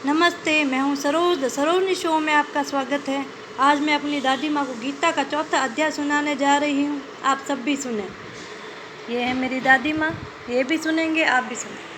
नमस्ते, मैं हूँ सरोज। द सरोजनी शो में आपका स्वागत है। आज मैं अपनी दादी माँ को गीता का चौथा अध्याय सुनाने जा रही हूँ। आप सब भी सुने। ये है मेरी दादी माँ, ये भी सुनेंगे, आप भी सुने।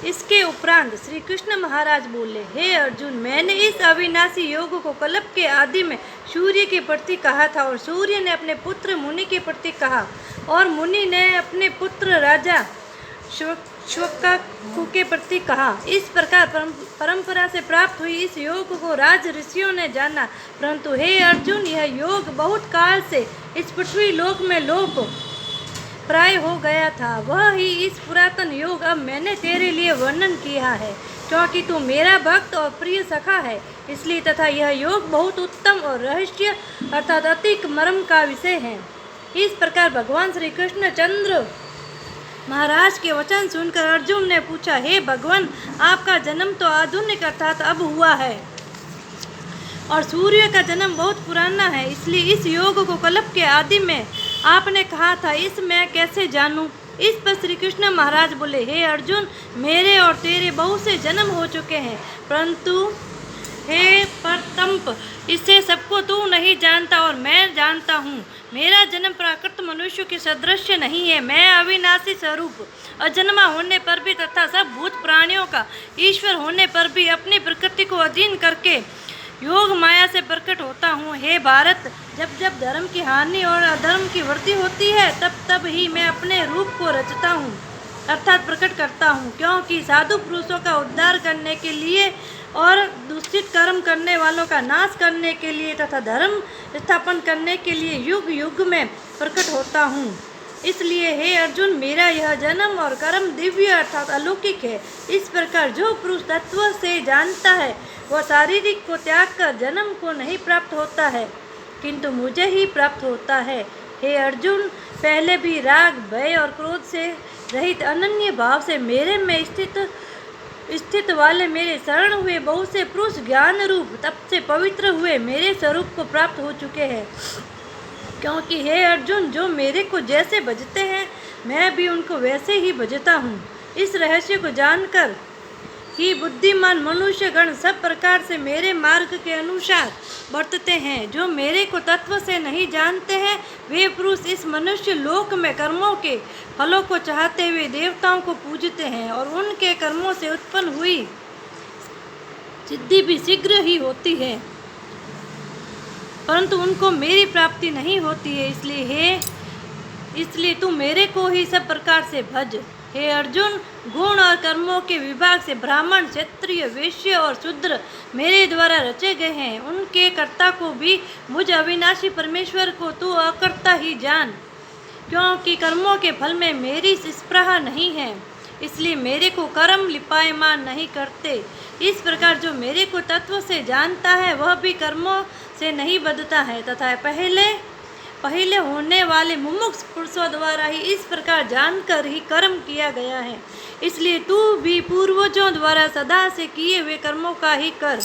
इसके उपरांत श्री कृष्ण महाराज बोले, हे अर्जुन, मैंने इस अविनाशी योग को कल्प के आदि में सूर्य के प्रति कहा था और सूर्य ने अपने पुत्र मुनि के प्रति कहा और मुनि ने अपने पुत्र राजा श्वकाकु के प्रति कहा। इस प्रकार परंपरा से प्राप्त हुई इस योग को राज ऋषियों ने जाना, परंतु हे अर्जुन, यह योग बहुत काल से इस पृथ्वी लोक में लोप प्राय हो गया था। वह ही इस पुरातन योग अब मैंने तेरे लिए वर्णन किया है, क्योंकि तू मेरा भक्त और प्रिय सखा है, इसलिए तथा यह योग बहुत उत्तम और रहस्य अर्थात अतिक मर्म का विषय है। इस प्रकार भगवान श्री कृष्ण चंद्र महाराज के वचन सुनकर अर्जुन ने पूछा, हे भगवान, आपका जन्म तो आधुनिक अर्थात अब हुआ है और सूर्य का जन्म बहुत पुराना है, इसलिए इस योग को कल्प के आदि में आपने कहा था, इस मैं कैसे जानूं? इस पर श्री कृष्ण महाराज बोले, हे अर्जुन, मेरे और तेरे बहुत से जन्म हो चुके हैं, परंतु हे परतंप, इससे सबको तू नहीं जानता और मैं जानता हूँ। मेरा जन्म प्राकृत मनुष्य के सदृश नहीं है। मैं अविनाशी स्वरूप, अजन्मा होने पर भी तथा सब भूत प्राणियों का ईश्वर होने पर भी अपनी प्रकृति को अधीन करके योग माया से प्रकट होता हूँ। हे भारत, जब जब धर्म की हानि और अधर्म की वृद्धि होती है, तब तब ही मैं अपने रूप को रचता हूँ अर्थात प्रकट करता हूँ, क्योंकि साधु पुरुषों का उद्धार करने के लिए और दूषित कर्म करने वालों का नाश करने के लिए तथा धर्म स्थापन करने के लिए युग युग में प्रकट होता हूँ। इसलिए हे अर्जुन, मेरा यह जन्म और कर्म दिव्य अर्थात अलौकिक है। इस प्रकार जो पुरुष तत्व से जानता है, वह शारीरिक को त्याग कर जन्म को नहीं प्राप्त होता है, किंतु मुझे ही प्राप्त होता है। हे अर्जुन, पहले भी राग, भय और क्रोध से रहित अनन्य भाव से मेरे में स्थित वाले मेरे शरण हुए बहुत से पुरुष ज्ञान रूप तप से पवित्र हुए मेरे स्वरूप को प्राप्त हो चुके हैं। क्योंकि हे अर्जुन, जो मेरे को जैसे भजते हैं, मैं भी उनको वैसे ही भजता हूँ। इस रहस्य को जानकर ही बुद्धिमान मनुष्य गण सब प्रकार से मेरे मार्ग के अनुसार बरतते हैं। जो मेरे को तत्व से नहीं जानते हैं, वे पुरुष इस मनुष्य लोक में कर्मों के फलों को चाहते हुए देवताओं को पूजते हैं और उनके कर्मों से उत्पन्न हुई सिद्धि भी शीघ्र ही होती है, परंतु उनको मेरी प्राप्ति नहीं होती है। इसलिए तू मेरे को ही सब प्रकार से भज। हे अर्जुन, गुण और कर्मों के विभाग से ब्राह्मण, क्षत्रिय, वैश्य और शूद्र मेरे द्वारा रचे गए हैं। उनके कर्ता को भी मुझ अविनाशी परमेश्वर को तू अकर्ता ही जान, क्योंकि कर्मों के फल में मेरी स्पृहा नहीं है, इसलिए मेरे को कर्म लिपायमान नहीं करते। इस प्रकार जो मेरे को तत्व से जानता है, वह भी कर्मों से नहीं बंधता है तथा पहले होने वाले मुमुक्ष पुरुषों द्वारा ही इस प्रकार जानकर ही कर्म किया गया है। इसलिए तू भी पूर्वजों द्वारा सदा से किए हुए कर्मों का ही कर।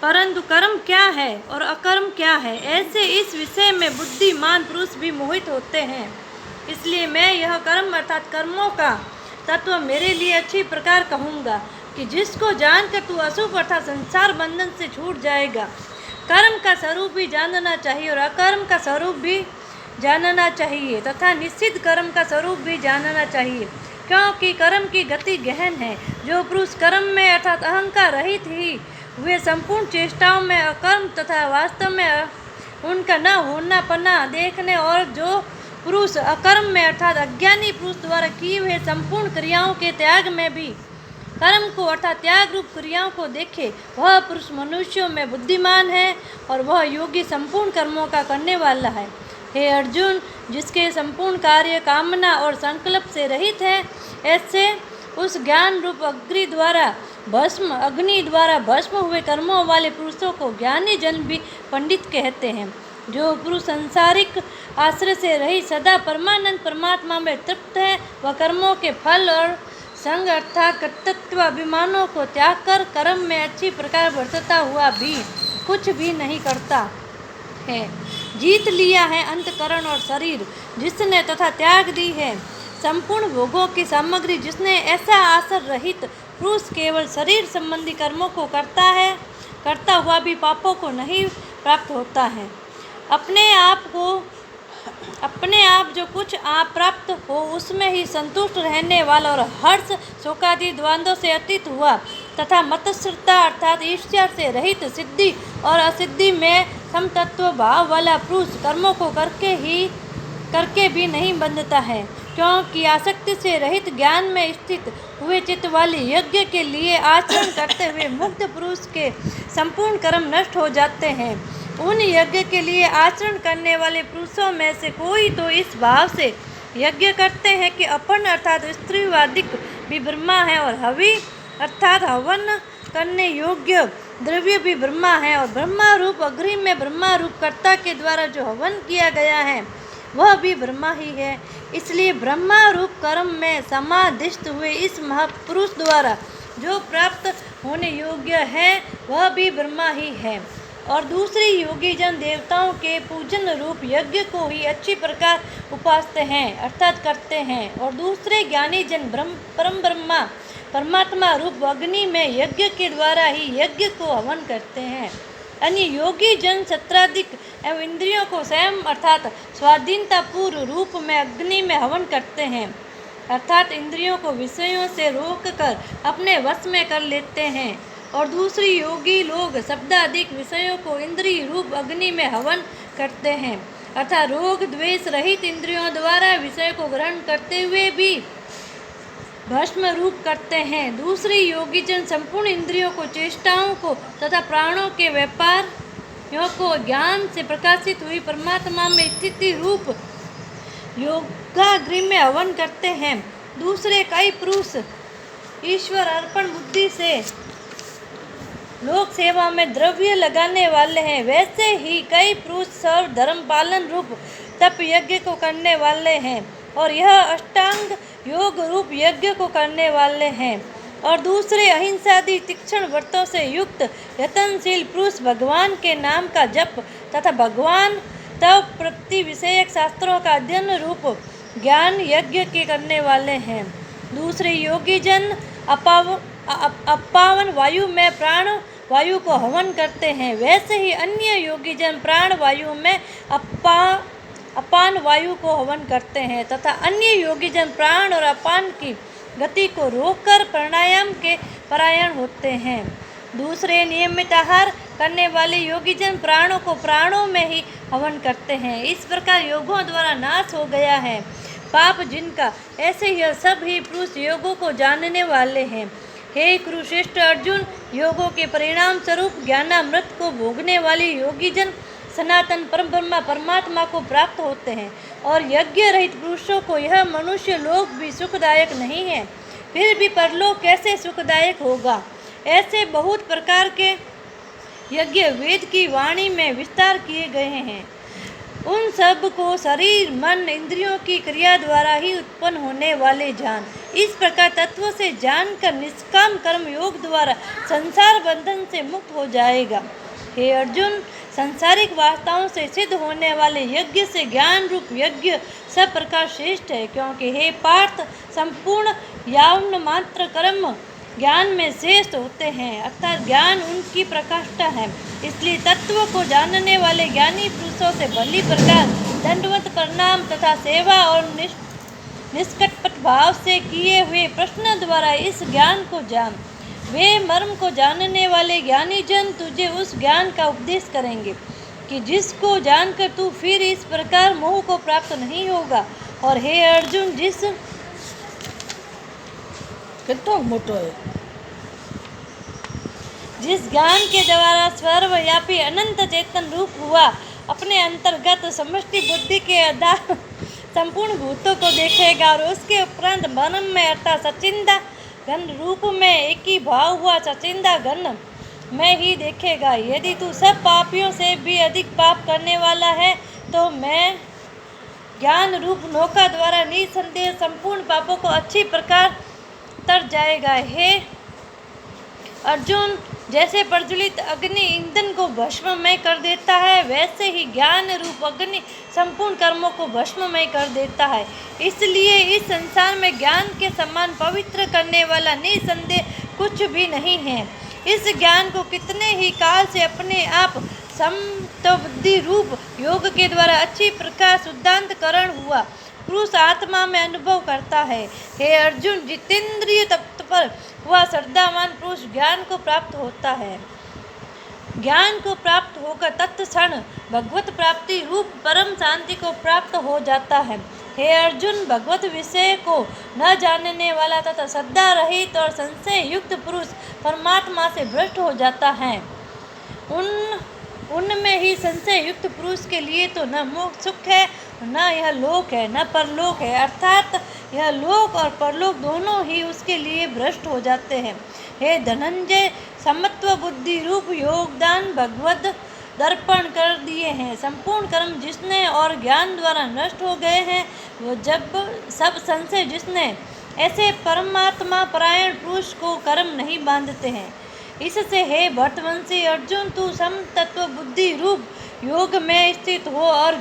परंतु कर्म क्या है और अकर्म क्या है, ऐसे इस विषय में बुद्धिमान पुरुष भी मोहित होते हैं। इसलिए मैं यह कर्म अर्थात कर्मों का तत्व मेरे लिए अच्छी प्रकार कहूँगा कि जिसको जानकर तू अशुभ अर्थात संसार बंधन से छूट जाएगा। कर्म का स्वरूप भी जानना चाहिए और अकर्म का स्वरूप भी जानना चाहिए तथा निश्चित कर्म का स्वरूप भी जानना चाहिए, क्योंकि कर्म की गति गहन है। जो पुरुष कर्म में अर्थात अहंकार रहित ही वे संपूर्ण चेष्टाओं में अकर्म तथा वास्तव में उनका न होना पना देखने, और जो पुरुष अकर्म में अर्थात अज्ञानी पुरुष द्वारा किए हुए संपूर्ण क्रियाओं के त्याग में भी कर्म को अर्थात त्याग रूप क्रियाओं को देखे, वह पुरुष मनुष्यों में बुद्धिमान है और वह योगी संपूर्ण कर्मों का करने वाला है। हे अर्जुन, जिसके संपूर्ण कार्य कामना और संकल्प से रहित है, ऐसे उस ज्ञान रूप अग्नि द्वारा भस्म हुए कर्मों वाले पुरुषों को ज्ञानी जन भी पंडित कहते हैं। जो पुरुष संसारिक आश्रय से रहित सदा परमानंद परमात्मा में तृप्त है, वह कर्मों के फल और संग अर्थात कर्तृत्व अभिमानों को त्याग कर कर्म में अच्छी प्रकार बरतता हुआ भी कुछ भी नहीं करता है। जीत लिया है अंतकरण और शरीर जिसने तथा त्याग दी है संपूर्ण भोगों की सामग्री जिसने ऐसा आसर रहित पुरुष केवल शरीर संबंधी कर्मों को करता हुआ भी पापों को नहीं प्राप्त होता है। अपने आप जो कुछ आप प्राप्त हो उसमें ही संतुष्ट रहने वाला और हर्ष शोकादि द्वंद्वों से अतीत हुआ तथा मतश्रता अर्थात ईर्ष्या से रहित सिद्धि और असिद्धि में समतत्व भाव वाला पुरुष कर्मों को करके भी नहीं बंधता है, क्योंकि आसक्ति से रहित ज्ञान में स्थित हुए चित्त वाले यज्ञ के लिए आचरण करते हुए मुक्त पुरुष के संपूर्ण कर्म नष्ट हो जाते हैं। उन यज्ञ के लिए आचरण करने वाले पुरुषों में से कोई तो इस भाव से यज्ञ करते हैं कि अपन अर्थात स्त्रीवादिक भी ब्रह्मा है और हवि अर्थात हवन करने योग्य द्रव्य भी ब्रह्मा है और ब्रह्मा रूप अग्नि में ब्रह्मा रूप कर्ता के द्वारा जो हवन किया गया है वह भी ब्रह्मा ही है। इसलिए ब्रह्मा रूप कर्म में समाधिस्थ हुए इस महापुरुष द्वारा जो प्राप्त होने योग्य है वह भी ब्रह्मा ही है। और दूसरी योगी जन देवताओं के पूजन रूप यज्ञ को ही अच्छी प्रकार उपासते हैं अर्थात करते हैं, और दूसरे ज्ञानी जन परम ब्रह्मा परमात्मा रूप अग्नि में यज्ञ के द्वारा ही यज्ञ को हवन करते हैं। अन्य योगी जन सत्राधिक एवं इंद्रियों को स्वयं अर्थात स्वाधीनता पूर्व रूप में अग्नि में हवन करते हैं अर्थात इंद्रियों को विषयों से रोककर अपने वश में कर लेते हैं। और दूसरी योगी लोग शब्दाधिक विषयों को इंद्रिय रूप अग्नि में हवन करते हैं अर्थात रोग द्वेष रहित इंद्रियों द्वारा विषय को ग्रहण करते हुए भी भस्म रूप करते हैं। दूसरी योगी जन संपूर्ण इंद्रियों को चेष्टाओं को तथा प्राणों के व्यापारियों को ज्ञान से प्रकाशित हुई परमात्मा में स्थिति रूप योगाग्नि में हवन करते हैं। दूसरे कई पुरुष ईश्वर अर्पण बुद्धि से लोक सेवा में द्रव्य लगाने वाले हैं, वैसे ही कई पुरुष सर्व धर्म पालन रूप तप यज्ञ को करने वाले हैं और यह अष्टांग योग रूप यज्ञ को करने वाले हैं। और दूसरे अहिंसादि तीक्ष्ण व्रतों से युक्त यत्नशील पुरुष भगवान के नाम का जप तथा भगवान तव प्रति विषयक शास्त्रों का अध्ययन रूप ज्ञान यज्ञ के करने वाले हैं। दूसरे योगी जन अपावन वायु में प्राण वायु को हवन करते हैं, वैसे ही अन्य योगी जन प्राण वायु में अपान वायु को हवन करते हैं तथा अन्य योगी जन प्राण और अपान की गति को रोककर प्राणायाम के परायण होते हैं। दूसरे नियमित आहार करने वाले योगी जन प्राणों को प्राणों में ही हवन करते हैं। इस प्रकार योगों द्वारा नाश हो गया है पाप जिनका, ऐसे ही सब ही पुरुष योगों को जानने वाले हैं। हे कुरुश्रेष्ठ अर्जुन, योगों के परिणाम स्वरूप ज्ञानामृत को भोगने वाले योगी जन सनातन परम ब्रह्मा परमात्मा को प्राप्त होते हैं और यज्ञ रहित पुरुषों को यह मनुष्य लोक भी सुखदायक नहीं है, फिर भी परलोक कैसे सुखदायक होगा। ऐसे बहुत प्रकार के यज्ञ वेद की वाणी में विस्तार किए गए हैं, उन सब को शरीर मन इंद्रियों की क्रिया द्वारा ही उत्पन्न होने वाले जान। इस प्रकार तत्व से जानकर निष्काम कर्म योग द्वारा संसार बंधन से मुक्त हो जाएगा। हे अर्जुन, सांसारिक वार्ताओं से सिद्ध होने वाले यज्ञ से ज्ञान रूप यज्ञ सब प्रकार श्रेष्ठ है, क्योंकि हे पार्थ संपूर्ण यावन मात्र कर्म ज्ञान में श्रेष्ठ होते हैं अर्थात ज्ञान उनकी प्रकाष्ठा है। इसलिए तत्व को जानने वाले ज्ञानी पुरुषों से भली प्रकार दंडवत प्रणाम तथा सेवा और निष्कपट भाव से किए हुए प्रश्न द्वारा इस ज्ञान को जान। वे मर्म को जानने वाले ज्ञानी जन तुझे उस ज्ञान का उपदेश करेंगे कि जिसको जानकर तू फिर इस प्रकार मोह को प्राप्त नहीं होगा। और हे अर्जुन, जिस ज्ञान के द्वारा सर्वव्यापी अनंत चेतन रूप हुआ अपने अंतर्गत समष्टि बुद्धि के आधार संपूर्ण भूतों को देखेगा और उसके उपरांत मन में अर्थात सचिंदा घन रूप में एक ही भाव हुआ सचिंदा घन में ही देखेगा। यदि तू सब पापियों से भी अधिक पाप करने वाला है तो मैं ज्ञान रूप नौका द्वारा निसंदेह संपूर्ण पापों को अच्छी प्रकार तर जाएगा। हे अर्जुन, जैसे प्रज्वलित अग्नि ईंधन को भस्ममय कर देता है, वैसे ही ज्ञान रूप अग्नि संपूर्ण कर्मों को भस्ममय कर देता है। इसलिए इस संसार में ज्ञान के समान पवित्र करने वाला निसंदेह कुछ भी नहीं है। इस ज्ञान को कितने ही काल से अपने आप समत्वबुद्धि रूप योग के द्वारा अच्छी प्रकार शुद्धांतकरण हुआ पुरुष आत्मा में अनुभव करता है। हे अर्जुन, जितेंद्रिय तत्पर हुआ श्रद्धावान पुरुष ज्ञान को प्राप्त होता है। ज्ञान को प्राप्त होकर तत्क्षण भगवत प्राप्ति रूप परम शांति को प्राप्त हो जाता है। हे अर्जुन, भगवत विषय को न जानने वाला तथा श्रद्धा रहित और संशय युक्त पुरुष परमात्मा से भ्रष्ट हो जाता है। उनमें ही संशय युक्त पुरुष के लिए तो न मोक्ष सुख है, न यह लोक है, न परलोक है, अर्थात यह लोक और परलोक दोनों ही उसके लिए भ्रष्ट हो जाते हैं। हे धनंजय, समत्व बुद्धि रूप योगदान भगवत दर्पण कर दिए हैं। संपूर्ण कर्म जिसने और ज्ञान द्वारा नष्ट हो गए हैं, वो जब सब संशय जिसने, ऐसे परमात्मा परायण पुरुष को कर्म नहीं बांधते हैं। इससे हे भट्टवंशी अर्जुन, तू समतत्व बुद्धि रूप योग में स्थित हो और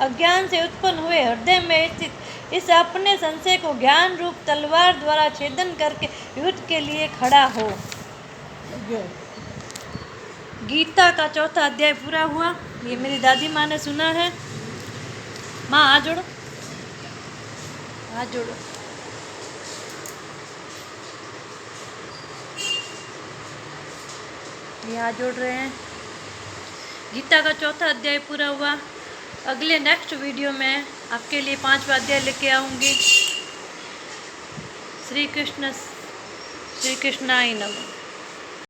अज्ञान से उत्पन्न हुए हृदय में स्थित इस अपने संशय को ज्ञान रूप तलवार द्वारा छेदन करके युद्ध के लिए खड़ा हो। गीता का चौथा अध्याय पूरा हुआ। ये मेरी दादी माँ ने सुना है। माँ हाथ जोड़ो, हाथ जोड़ो। ये हाथ जोड़ रहे हैं। गीता का चौथा अध्याय पूरा हुआ। अगले नेक्स्ट वीडियो में आपके लिए 5वां अध्याय लेके आऊँगी। श्री कृष्णाय नमः।